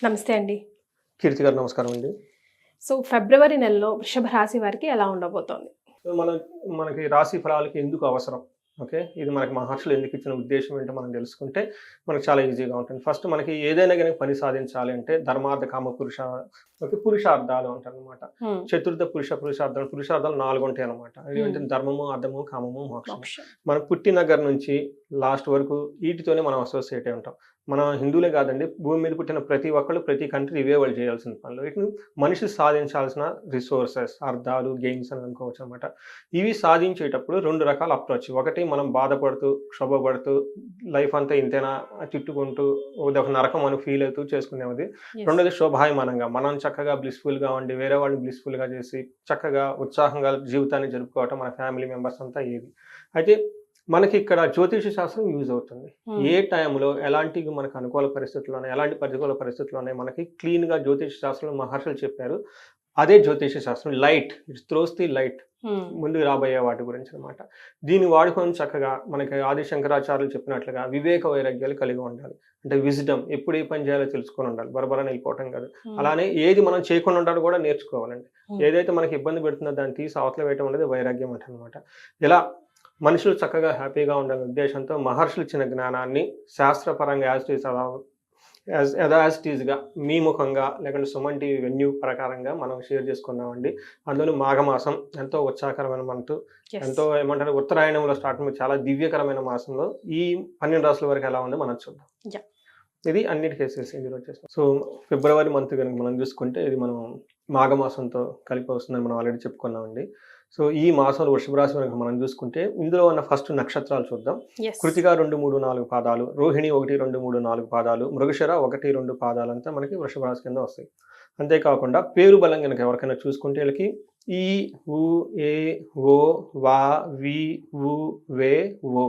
నమస్తే అండి. కీర్తి గారు నమస్కారం అండి. సో, ఫిబ్రవరి నెలలో వృషభ రాశి వారికి ఎలా ఉండబోతోంది? సో, మనకి రాశి ఫలాలకి ఎందుకు అవసరం? ఓకే. ఇది మనకి మహర్షులు ఎందుకు ఇచ్చిన ఉద్దేశ్యం ఏంటో మనం తెలుసుకుంటే మనకు చాలా ఈజీగా ఉంటుంది. ఫస్ట్ మనకి ఏదైనా గాని పని సాధించాలి అంటే ధర్మార్థ, కామ, ఓకే, పురుషార్థాలు అంటారనమాట. హ్మ్. చతుర్థ పురుషార్థాలు 4 ఉంటాయన్నమాట. అవేంటి ధర్మము, అర్థము, కామము, మోక్షము. మనం పుట్టిన దగ్గర నుంచి లాస్ట్ వరకు వీటితోనే మనం అసోసియేట్ అయి ఉంటాం. మన హిందువులే కాదండి, భూమి మీద పుట్టిన ప్రతి ఒక్కళ్ళు, ప్రతి కంట్రీ ఇవే వాళ్ళు చేయాల్సిన పనులు. వీటిని మనిషి సాధించాల్సిన రిసోర్సెస్, అర్థాలు, గెయిన్స్ అని అనుకోవచ్చు అనమాట. ఇవి సాధించేటప్పుడు 2 రకాల అప్రోచ్. ఒకటి మనం బాధపడుతూ, క్షోభపడుతూ, లైఫ్ అంతా ఇంతేనా తిట్టుకుంటూ, ఇదొక నరకం అని ఫీల్ అవుతూ చేసుకునేది. రెండోది శోభాయమానంగా మనం చక్కగా బ్లిస్ఫుల్‌గా ఉండి, వేరే వాళ్ళని బ్లిస్ఫుల్‌గా చేసి, చక్కగా ఉత్సాహంగా జీవితాన్ని జరుపుకోవటం మన ఫ్యామిలీ మెంబర్స్ అంతా ఏది. అయితే మనకి ఇక్కడ జ్యోతిష శాస్త్రం యూజ్ అవుతుంది. ఏ టైంలో ఎలాంటి మనకు అనుకూల పరిస్థితుల్లోనే, ఎలాంటి ప్రతికూల పరిస్థితుల్లోనే మనకి క్లీన్‌గా జ్యోతిష శాస్త్రంలో మహర్షులు చెప్పారు. అదే జ్యోతిష శాస్త్రం. Light, it throws the light. ముందుకు రాబోయే వాటి గురించి అనమాట. దీన్ని వాడుకొని చక్కగా మనకి ఆది శంకరాచార్యులు చెప్పినట్లుగా వివేక వైరాగ్యాలు కలిగి ఉండాలి. అంటే విజ్డమ్, ఎప్పుడు ఏ పని చేయాలో తెలుసుకొని ఉండాలి. బరబరని వెళ్ళిపోవటం కాదు. అలానే ఏది మనం చేయకుండా ఉండాలో కూడా నేర్చుకోవాలండి. ఏదైతే మనకి ఇబ్బంది పెడుతుందో దాన్ని తీసి అవతల వేయటం అనేది వైరాగ్యం అంటనమాట. ఇలా మనుషులు చక్కగా హ్యాపీగా ఉండాలనే ఉద్దేశంతో మహర్షులు ఇచ్చిన జ్ఞానాన్ని శాస్త్రపరంగా యాజ్ ఇట్ ఈస్‌గా మీ ముఖంగా లేకుంటే సుమన్ టీవీ వెన్యూ ప్రకారంగా మనం షేర్ చేసుకున్నామండి. అందులోను మాఘమాసం ఎంతో ఉత్సాహకరమైన మంతు. ఎంతో ఏమంటారు, ఉత్తరాయణంలో స్టార్ట్ చాలా దివ్యకరమైన మాసంలో ఈ 12 రాసుల వరకు ఎలా ఉందో మనం చూద్దాం. ఇది అన్నిటి కేసెస్ ఇందులో వచ్చేస్తాం. సో, ఫిబ్రవరి మంత్ కనుక మనం చూసుకుంటే ఇది మనం మాఘమాసంతో కలిపి వస్తుందని మనం ఆల్రెడీ చెప్పుకున్నామండి. సో, ఈ మాసంలో వృషభ రాశి కనుక మనం చూసుకుంటే ఇందులో ఉన్న ఫస్ట్ నక్షత్రాలు చూద్దాం. కృతిక 2, 3, 4 పాదాలు, రోహిణి 1, 2, 3, 4 పాదాలు, మృగశిర 1, 2 పాదాలంతా మనకి వృషభ రాశి కింద వస్తాయి. అంతేకాకుండా పేరు బలం కనుక ఎవరికైనా చూసుకుంటే వీళ్ళకి ఈ, ఉ, ఏ, ఓ, వా, వి, వు, వే, ఓ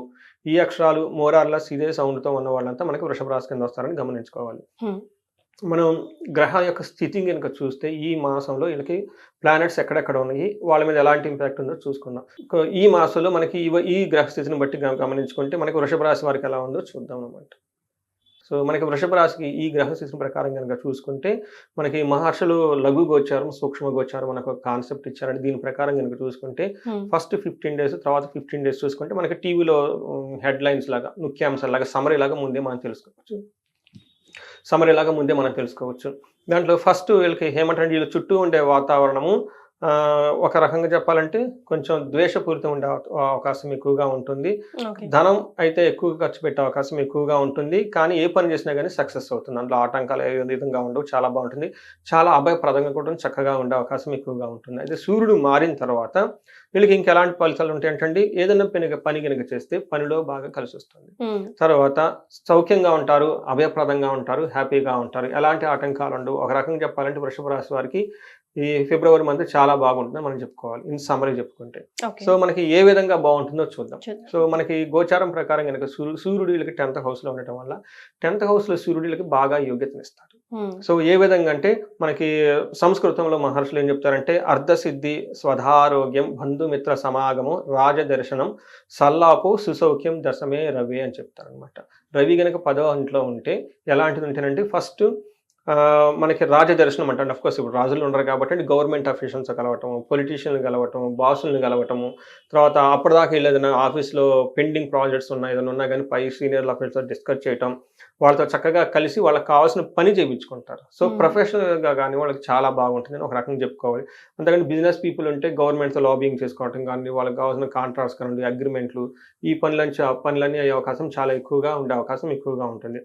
ఈ అక్షరాలు మోరార్లెస్ ఇదే సౌండ్‌తో ఉన్న వాళ్ళంతా మనకి వృషభ రాశి కింద వస్తారని గమనించుకోవాలి. మనం గ్రహాల యొక్క స్థితిని గనుక చూస్తే ఈ మాసంలో వీళ్ళకి ప్లానెట్స్ ఎక్కడెక్కడ ఉన్నాయి, వాళ్ళ మీద ఎలాంటి ఇంపాక్ట్ ఉందో చూసుకుందాం. ఈ మాసంలో మనకి ఈ గ్రహ స్థితిని బట్టి గమనించుకుంటే మనకి వృషభ రాశి వారికి ఎలా ఉందో చూద్దాం అన్నమాట. సో, మనకి వృషభ రాశికి ఈ గ్రహ స్థితి ప్రకారం కనుక చూసుకుంటే మనకి మహర్షులు లఘు గోచారం, సూక్ష్మ గోచారం అని ఒక కాన్సెప్ట్ ఇచ్చారండి. దీని ప్రకారం కనుక చూసుకుంటే ఫస్ట్ 15 డేస్, తర్వాత 15 డేస్ చూసుకుంటే మనకి టీవీలో హెడ్లైన్స్ లాగా, ముఖ్యాంశాలాగా, సమరీ లాగా ముందే మనం తెలుసుకోవచ్చు. దాంట్లో ఫస్ట్ వీళ్ళకి ఏమంటారంటే వీళ్ళ చుట్టూ ఉండే వాతావరణము ఒక రకంగా చెప్పాలంటే కొంచెం ద్వేషపూరితం ఉండే అవకాశం ఎక్కువగా ఉంటుంది. ధనం అయితే ఎక్కువగా ఖర్చు పెట్టే అవకాశం ఎక్కువగా ఉంటుంది. కానీ ఏ పని చేసినా కానీ సక్సెస్ అవుతుంది. దాంట్లో ఆటంకాలు ఏ విధంగా ఉండవు. చాలా బాగుంటుంది. చాలా అభయప్రదంగా కూడా చక్కగా ఉండే అవకాశం ఎక్కువగా ఉంటుంది. అయితే సూర్యుడు మారిన తర్వాత వీళ్ళకి ఇంకెలాంటి ఫలితాలు ఉంటాయంటే ఏదైనా పని కనుక చేస్తే పనిలో బాగా కలిసి వస్తుంది. తర్వాత సౌఖ్యంగా ఉంటారు, అభయప్రదంగా ఉంటారు, హ్యాపీగా ఉంటారు. ఎలాంటి ఆటంకాలు ఉండవు. ఒక రకంగా చెప్పాలంటే వృషభ రాశి వారికి ఈ ఫిబ్రవరి మంత్ చాలా బాగుంటుందని మనం చెప్పుకోవాలి. ఇన్ సమ్మరీ చెప్పుకుంటే. సో, మనకి ఏ విధంగా బాగుంటుందో చూద్దాం. సో, మనకి గోచారం ప్రకారం కనుక సూర్యుడు వీళ్ళకి 10th హౌస్ లో ఉండటం వల్ల 10th హౌస్ లో సూర్యుడు వీళ్ళకి బాగా యోగ్యతనిస్తారు. సో, ఏ విధంగా అంటే మనకి సంస్కృతంలో మహర్షులు ఏం చెప్తారంటే అర్ధసిద్ధి, స్వధారోగ్యం, బంధుమిత్ర సమాగమం, రాజదర్శనం, సల్లాపు, సుసౌఖ్యం, దశమే రవి అని చెప్తారనమాట. రవి గనక 10వ ఇంట్లో ఉంటే ఎలాంటిది ఉంటేనంటే ఫస్ట్ మనకి రాజదర్శనం అంటే అఫ్కోర్స్ ఇప్పుడు రాజులు ఉండరు కాబట్టి గవర్నమెంట్ అఫీషియల్స్ కలవటము, పొలిటీషియన్లు కలవటము, బాసులను కలవటము, తర్వాత అప్పటిదాకా ఏదైనా ఆఫీస్లో పెండింగ్ ప్రాజెక్ట్స్ ఉన్నాయి, ఏదైనా ఉన్నా కానీ పై సీనియర్ ఆఫీసర్తో డిస్కస్ చేయటం, వాళ్ళతో చక్కగా కలిసి వాళ్ళకి కావాల్సిన పని చేయించుకుంటారు. సో, ప్రొఫెషనల్గా కానీ వాళ్ళకి చాలా బాగుంటుందని ఒక రకంగా చెప్పుకోవాలి. అంతేగాని బిజినెస్ పీపుల్ ఉంటే గవర్నమెంట్తో లాబింగ్ చేసుకోవటం కానీ, వాళ్ళకి కావాల్సిన కాంట్రాక్ట్స్ కానీ, అగ్రిమెంట్లు, ఈ పనులన్నీ అయ్యే అవకాశం చాలా ఎక్కువగా ఉండే అవకాశం ఎక్కువగా ఉంటుంది.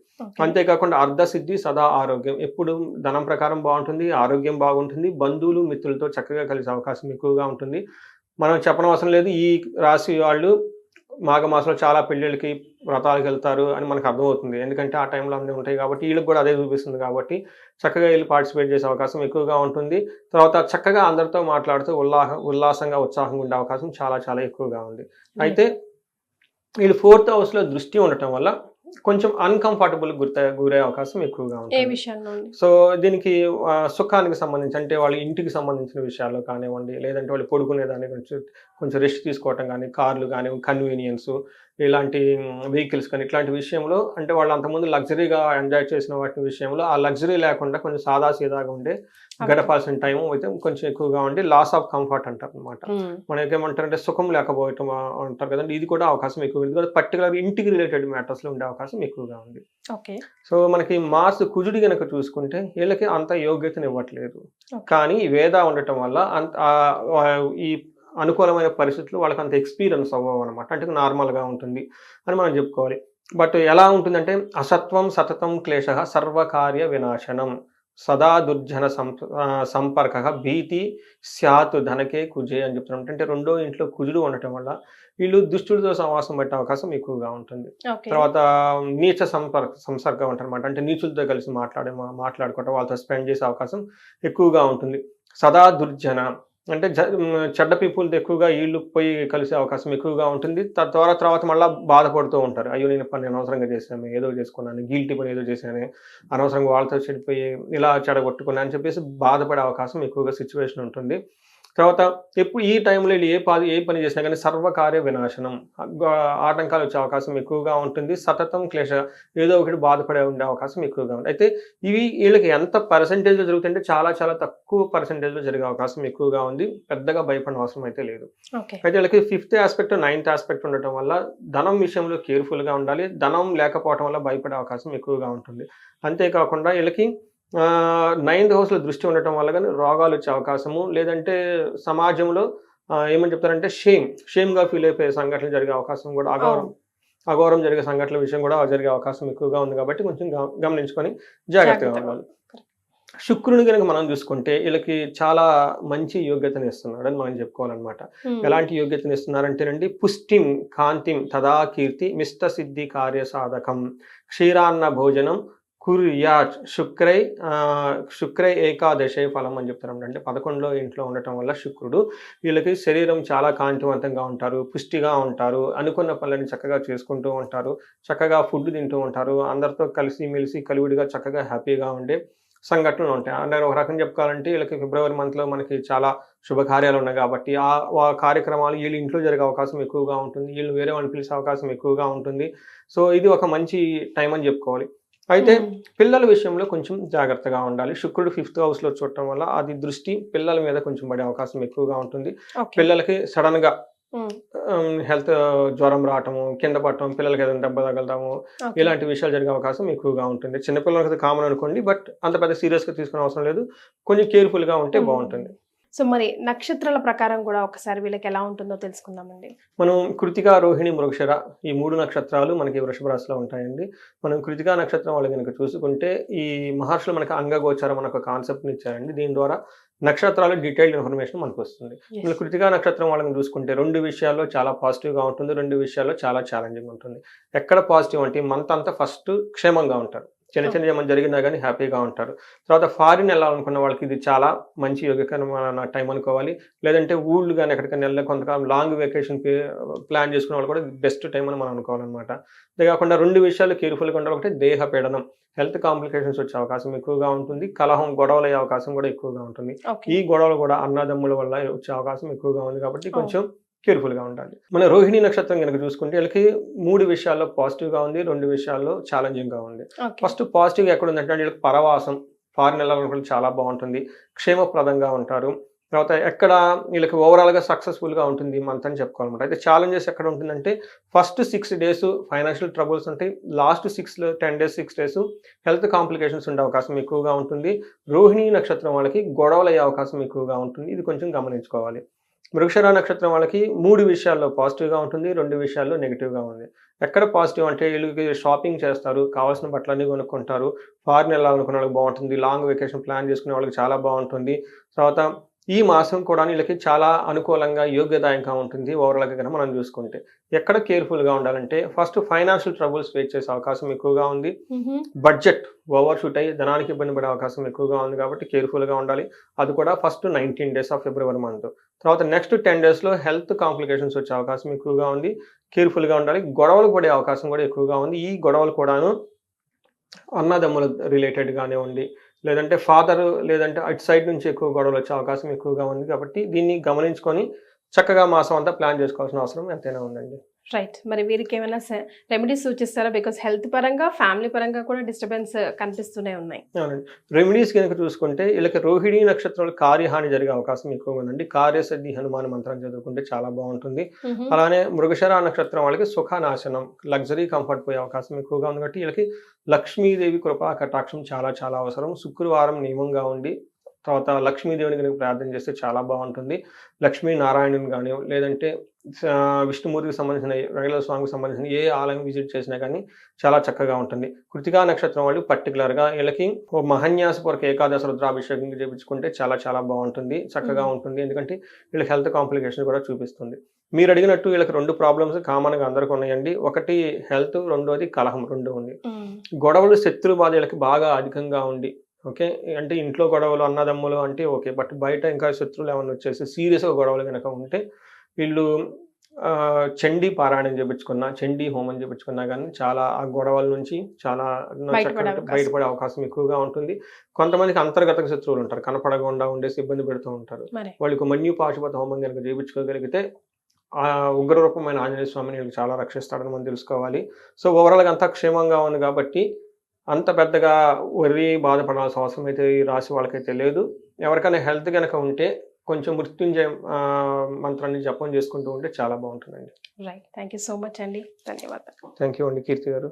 అంతేకాకుండా అర్ధసిద్ధి, సదా ఆరోగ్యం, ఎప్పుడు ధనం ప్రకారం బాగుంటుంది, ఆరోగ్యం బాగుంటుంది, బంధువులు మిత్రులతో చక్కగా కలిసే అవకాశం ఎక్కువగా ఉంటుంది. మనం చెప్పనవసరం లేదు, ఈ రాశి వాళ్ళు మాఘమాసంలో చాలా పెళ్ళిళ్ళకి, వ్రతాలకు వెళ్తారు అని మనకు అర్థమవుతుంది. ఎందుకంటే ఆ టైంలో అన్నీ ఉంటాయి కాబట్టి వీళ్ళకి కూడా అదే చూపిస్తుంది కాబట్టి చక్కగా వీళ్ళు పార్టిసిపేట్ చేసే అవకాశం ఎక్కువగా ఉంటుంది. తర్వాత చక్కగా అందరితో మాట్లాడుతూ ఉల్లాసంగా, ఉత్సాహంగా ఉండే అవకాశం చాలా చాలా ఎక్కువగా ఉంది. అయితే వీళ్ళు 4th హౌస్లో దృష్టి ఉండటం వల్ల కొంచెం అన్‌కంఫర్టబుల్ గురయ్యే అవకాశం ఎక్కువగా ఉంటుంది. సో, దీనికి సుఖానికి సంబంధించి అంటే వాళ్ళ ఇంటికి సంబంధించిన విషయాల్లో కానివ్వండి, లేదంటే వాళ్ళు పడుకునే దాని గురించి కొంచెం రెస్ట్ తీసుకోవటం కానీ, కార్లు కానీ, కన్వీనియన్స్, ఇలాంటి వెహికల్స్ కానీ ఇట్లాంటి విషయంలో అంటే వాళ్ళు అంతకుముందు లగ్జరీగా ఎంజాయ్ చేసిన వాటి విషయంలో ఆ లగ్జరీ లేకుండా కొంచెం సాదా సీదాగా ఉండే గడపాల్సిన టైం అయితే కొంచెం ఎక్కువగా ఉండి లాస్ ఆఫ్ కంఫర్ట్ అంటారు అనమాట. మనకి ఏమంటారంటే సుఖం లేకపోవటం అంటారు కదండి, ఇది కూడా అవకాశం ఎక్కువ. ఇది కూడా పర్టికులర్ ఇంటికి రిలేటెడ్ మ్యాటర్స్లో ఉండే అవకాశం ఎక్కువగా ఉంది. సో మనకి మార్స్ కుజుడి కనుక చూసుకుంటే వీళ్ళకి అంత యోగ్యతను ఇవ్వట్లేదు, కానీ వేద ఉండటం వల్ల ఈ అనుకూలమైన పరిస్థితులు వాళ్ళకి అంత ఎక్స్పీరియన్స్ అవ్వవు అనమాట. అంటే నార్మల్గా ఉంటుంది అని మనం చెప్పుకోవాలి. బట్ ఎలా ఉంటుందంటే అసత్వం సతతం క్లేశ సర్వకార్య వినాశనం సదా దుర్జన సంపర్క భీతి స్యాత్ ధనకే కుజే అని చెప్తున్నాం. అంటే రెండో ఇంట్లో కుజుడు ఉండటం వల్ల వీళ్ళు దుష్టులతో సమావాసం పట్టే అవకాశం ఎక్కువగా ఉంటుంది. తర్వాత నీచ సంసర్గం అంటారనమాట. అంటే నీచులతో కలిసి మాట్లాడుకోవటం, వాళ్ళతో స్పెండ్ చేసే అవకాశం ఎక్కువగా ఉంటుంది. సదా దుర్జన అంటే చెడ్డ పీపుల్తో ఎక్కువగా వీళ్ళు పోయి కలిసే అవకాశం ఎక్కువగా ఉంటుంది. తర్వాత మళ్ళీ బాధపడుతూ ఉంటారు. అయ్యో నేను పని అనవసరంగా చేశాను, ఏదో చేసుకున్నాను, గిల్టీ పని ఏదో చేశాను, అనవసరంగా వాళ్ళతో చెడిపోయి ఇలా చెడగొట్టుకున్నాను అని చెప్పేసి బాధపడే అవకాశం ఎక్కువగా సిచ్యువేషన్ ఉంటుంది. తర్వాత ఎప్పుడు ఈ టైంలో వీళ్ళు ఏ పని చేసినా కానీ సర్వకార్య వినాశనం, ఆటంకాలు వచ్చే అవకాశం ఎక్కువగా ఉంటుంది. సతతం క్లేశ, ఏదో ఒకటి బాధపడే ఉండే అవకాశం ఎక్కువగా ఉంది. అయితే ఇవి వీళ్ళకి ఎంత పర్సెంటేజ్లో జరుగుతుంటే చాలా చాలా తక్కువ పర్సెంటేజ్లో జరిగే అవకాశం ఎక్కువగా ఉంది. పెద్దగా భయపడిన అవసరం అయితే లేదు. అయితే వీళ్ళకి 5th ఆస్పెక్ట్ 9th ఆస్పెక్ట్ ఉండటం వల్ల ధనం విషయంలో కేర్ఫుల్గా ఉండాలి. ధనం లేకపోవటం వల్ల భయపడే అవకాశం ఎక్కువగా ఉంటుంది. అంతేకాకుండా వీళ్ళకి 9th హౌస్లో దృష్టి ఉండటం వల్ల కానీ రోగాలు వచ్చే అవకాశము, లేదంటే సమాజంలో ఏమని చెప్తారంటే షేమ్గా ఫీల్ అయిపోయే సంఘటనలు జరిగే అవకాశం కూడా, అఘోరం జరిగే సంఘటనల విషయం కూడా జరిగే అవకాశం ఎక్కువగా ఉంది. కాబట్టి కొంచెం గమనించుకొని జాగ్రత్తగా ఉండాలి. శుక్రుని కనుక మనం చూసుకుంటే వీళ్ళకి చాలా మంచి యోగ్యతను ఇస్తున్నాడు అని మనం చెప్పుకోవాలన్నమాట. ఎలాంటి యోగ్యతను ఇస్తున్నారంటేనండి, పుష్టిం కాంతిం తదా కీర్తి మిష్ట సిద్ధి కార్య సాధకం క్షీరాన్న భోజనం కుర్యాత్ శుక్రై ఏకాదశే ఫలం అని చెప్తారు. అంటే 11వ ఇంట్లో ఉండటం వల్ల శుక్రుడు వీళ్ళకి శరీరం చాలా కాంతివంతంగా ఉంటారు, పుష్టిగా ఉంటారు, అనుకున్న పనులని చక్కగా చేసుకుంటూ ఉంటారు, చక్కగా ఫుడ్ తింటూ ఉంటారు, అందరితో కలిసి మెలిసి కలివిడిగా చక్కగా హ్యాపీగా ఉండే సంఘటనలు ఉంటాయి. అంటే ఒక రకం చెప్పుకోవాలంటే వీళ్ళకి ఫిబ్రవరి మంత్లో మనకి చాలా శుభకార్యాలు ఉన్నాయి కాబట్టి ఆ కార్యక్రమాలు వీళ్ళు ఇంట్లో జరిగే అవకాశం ఎక్కువగా ఉంటుంది, వీళ్ళు వేరే వాళ్ళని పిలిచే అవకాశం ఎక్కువగా ఉంటుంది. సో ఇది ఒక మంచి టైం అని చెప్పుకోవాలి. అయితే పిల్లల విషయంలో కొంచెం జాగ్రత్తగా ఉండాలి. శుక్రుడు 5th హౌస్లో చూడటం వల్ల అది దృష్టి పిల్లల మీద కొంచెం పడే అవకాశం ఎక్కువగా ఉంటుంది. పిల్లలకి సడన్ గా హెల్త్ జ్వరం రావటము, కింద పడటం, పిల్లలకి ఏదైనా దెబ్బ తగలటము, ఇలాంటి విషయాలు జరిగే అవకాశం ఎక్కువగా ఉంటుంది. చిన్నపిల్లలకి కామన్ అనుకోండి, బట్ అంత పెద్ద సీరియస్గా తీసుకునే అవసరం లేదు. కొంచెం కేర్ఫుల్గా ఉంటే బాగుంటుంది. సో మరి నక్షత్రాల ప్రకారం కూడా ఒకసారి వీళ్ళకి ఎలా ఉంటుందో తెలుసుకుందామండి. మనం కృతిక, రోహిణి, మృగశిర ఈ 3 నక్షత్రాలు మనకి వృషభ రాశిలో ఉంటాయండి. మనం కృతికా నక్షత్రం వాళ్ళు కనుక చూసుకుంటే ఈ మహర్షులు మనకి అంగగోచారం అనే ఒక కాన్సెప్ట్ని ఇచ్చారండి. దీని ద్వారా నక్షత్రాలు డీటెయిల్డ్ ఇన్ఫర్మేషన్ మనకు వస్తుంది. మనం కృతికా నక్షత్రం వాళ్ళని చూసుకుంటే 2 విషయాల్లో చాలా పాజిటివ్గా ఉంటుంది, 2 విషయాల్లో చాలా ఛాలెంజింగ్ ఉంటుంది. ఎక్కడ పాజిటివ్ అంటే మంత్ అంతా ఫస్ట్ క్షేమంగా ఉంటారు, చిన్న ఏమైనా జరిగినా కానీ హ్యాపీగా ఉంటారు. తర్వాత ఫారిన్ వెళ్ళాలనుకున్న వాళ్ళకి ఇది చాలా మంచి యోగ్యకరమైన టైం అనుకోవాలి. లేదంటే ఊళ్ళు కానీ ఎక్కడికైనా వెళ్ళే కొంతకాలం లాంగ్ వెకేషన్ ప్లాన్ చేసుకునే వాళ్ళు కూడా బెస్ట్ టైం అని మనం అనుకోవాలన్నమాట. అంతేకాకుండా 2 విషయాలు కేర్ఫుల్గా ఉండాలి. ఒకటి దేహ పీడనం, హెల్త్ కాంప్లికేషన్స్ వచ్చే అవకాశం ఎక్కువగా ఉంటుంది. కలహం, గొడవలు అయ్యే అవకాశం కూడా ఎక్కువగా ఉంటుంది. ఈ గొడవలు కూడా అన్నదమ్ముల వల్ల వచ్చే అవకాశం ఎక్కువగా ఉంది. కాబట్టి కొంచెం కేర్ఫుల్గా ఉండాలి. మన రోహిణి నక్షత్రం కనుక చూసుకుంటే వీళ్ళకి 3 విషయాల్లో పాజిటివ్గా ఉంది, 2 విషయాల్లో ఛాలెంజింగ్గా ఉంది. ఫస్ట్ పాజిటివ్ ఎక్కడ ఉందంటే వీళ్ళకి పరవాసం, ఫారిన్ వెళ్ళాలనుకుంటే చాలా బాగుంటుంది, క్షేమప్రదంగా ఉంటారు. తర్వాత ఎక్కడ వీళ్ళకి ఓవరాల్గా సక్సెస్ఫుల్గా ఉంటుంది మంత్ అని చెప్పుకోవాలన్నమాట. అయితే ఛాలెంజెస్ ఎక్కడ ఉంటుందంటే ఫస్ట్ 6 days ఫైనాన్షియల్ ట్రబుల్స్ ఉంటాయి, last 10 days 6 days health complications ఉండే అవకాశం ఎక్కువగా ఉంటుంది. రోహిణి నక్షత్రం వాళ్ళకి గొడవలు అయ్యే అవకాశం ఎక్కువగా ఉంటుంది, ఇది కొంచెం గమనించుకోవాలి. మృగశిర నక్షత్రం వాళ్ళకి 3 విషయాల్లో పాజిటివ్గా ఉంటుంది, 2 విషయాల్లో నెగిటివ్గా ఉంది. ఎక్కడ పాజిటివ్ అంటే వీళ్ళకి షాపింగ్ చేస్తారు, కావాల్సిన బట్టలన్నీ కొనుక్కుంటారు, ఫారిన్ వెళ్ళాలనుకున్న వాళ్ళకి బాగుంటుంది, లాంగ్ వెకేషన్ ప్లాన్ చేసుకునే వాళ్ళకి చాలా బాగుంటుంది. తర్వాత ఈ మాసం కూడా వీళ్ళకి చాలా అనుకూలంగా యోగ్యదాయంగా ఉంటుంది ఓవరాల్గా కనుక మనం చూసుకుంటే. ఎక్కడ కేర్ఫుల్గా ఉండాలంటే ఫస్ట్ ఫైనాన్షియల్ ట్రబుల్స్ ఫేస్ చేసే అవకాశం ఎక్కువగా ఉంది. బడ్జెట్ ఓవర్ షూట్ అయ్యి ధనానికి ఇబ్బంది పడే అవకాశం ఎక్కువగా ఉంది కాబట్టి కేర్ఫుల్గా ఉండాలి. అది కూడా first 19 days of February month. తర్వాత నెక్స్ట్ 10 daysలో హెల్త్ కాంప్లికేషన్స్ వచ్చే అవకాశం ఎక్కువగా ఉంది, కేర్ఫుల్గా ఉండాలి. గొడవలు పడే అవకాశం కూడా ఎక్కువగా ఉంది. ఈ గొడవలు కూడాను అన్నదమ్ముల రిలేటెడ్ కానివ్వండి, లేదంటే ఫాదర్ లేదంటే అటు సైడ్ నుంచి ఎక్కువ గొడవలు వచ్చే అవకాశం ఎక్కువగా ఉంది. కాబట్టి దీన్ని గమనించుకొని చక్కగా మాసం అంతా ప్లాన్ చేసుకోవాల్సిన అవసరం ఎంతైనా ఉందండి. రైట్. మరి వీరికి ఏమైనా రెమెడీస్ సూచిస్తారా? బికాస్ హెల్త్ పరంగా, ఫ్యామిలీ పరంగా కూడా డిస్టర్బెన్స్ కనిపిస్తూనే ఉన్నాయి. అవునండి. రెమెడీస్ కనుక చూసుకుంటే వీళ్ళకి రోహిణి నక్షత్రంలో కార్యహాని జరిగే అవకాశం ఎక్కువగా ఉందండి. కార్యసిద్ధి హనుమాన్ మంత్రం చదువుకుంటే చాలా బాగుంటుంది. మ్హూ. అలానే మృగశిర నక్షత్రం వాళ్ళకి సుఖనాశనం, లగ్జరీ కంఫర్ట్ పోయే అవకాశం ఎక్కువగా ఉంది కాబట్టి వీళ్ళకి లక్ష్మీదేవి కృపా కటాక్షం చాలా చాలా అవసరం. శుక్రవారం నియమంగా ఉండి తర్వాత లక్ష్మీదేవిని కనుక ప్రార్థన చేస్తే చాలా బాగుంటుంది. లక్ష్మీనారాయణుని కానీ లేదంటే విష్ణుమూర్తికి సంబంధించిన వెంకటేశ్వర స్వామికి సంబంధించిన ఏ ఆలయం విజిట్ చేసినా కానీ చాలా చక్కగా ఉంటుంది. కృతికా నక్షత్రం వాళ్ళు పర్టికులర్గా వీళ్ళకి ఓ మహన్యాసపూర్వక ఏకాదశ రుద్రాభిషేకం చేయించుకుంటే చాలా చాలా బాగుంటుంది, చక్కగా ఉంటుంది. ఎందుకంటే వీళ్ళకి హెల్త్ కాంప్లికేషన్ కూడా చూపిస్తుంది. మీరు అడిగినట్టు వీళ్ళకి 2 ప్రాబ్లమ్స్ కామన్గా అందరికీ ఉన్నాయండి. ఒకటి హెల్త్, రెండోది కలహం, 2 ఉంది. గొడవలు, శత్రు బాధ వీళ్ళకి బాగా అధికంగా ఉండి ఓకే. అంటే ఇంట్లో గొడవలు, అన్నదమ్ములు అంటే ఓకే. బట్ బయట ఇంకా శత్రువులు ఏమన్నా వచ్చేసి సీరియస్‌గా గొడవలు గనక ఉంటే వీళ్ళు చండీ పారాయణం చేపించుకున్నా, చండీ హోమం చేపించుకున్నా గానీ చాలా ఆ గొడవల నుంచి చాలా బయటపడే అవకాశం ఎక్కువగా ఉంటుంది. కొంతమందికి అంతర్గత శత్రువులు ఉంటారు. కనపడకుండా ఉండేసి ఇబ్బంది పెడుతూ ఉంటారు. వాళ్ళకి మన్యు పాశుపత హోమం కనుక చేపించుకోగలిగితే ఆ ఉగ్రరూపమైన ఆంజనేయ స్వామిని వీళ్ళకి చాలా రక్షిస్తాడని మనం తెలుసుకోవాలి. సో ఓవరాల్‌గా అంతా క్షేమంగా ఉంది కాబట్టి అంత పెద్దగా బాధపడాల్సిన అవసరం అయితే ఈ రాశి వాళ్ళకైతే లేదు. ఎవరికైనా హెల్త్ గనక ఉంటే కొంచెం మృత్యుంజయ మంత్రాన్ని జపం చేసుకుంటూ ఉంటే చాలా బాగుంటుందండి. Right. Thank you so much అండి. ధన్యవాదాలు. థ్యాంక్ యూ అండి కీర్తి గారు.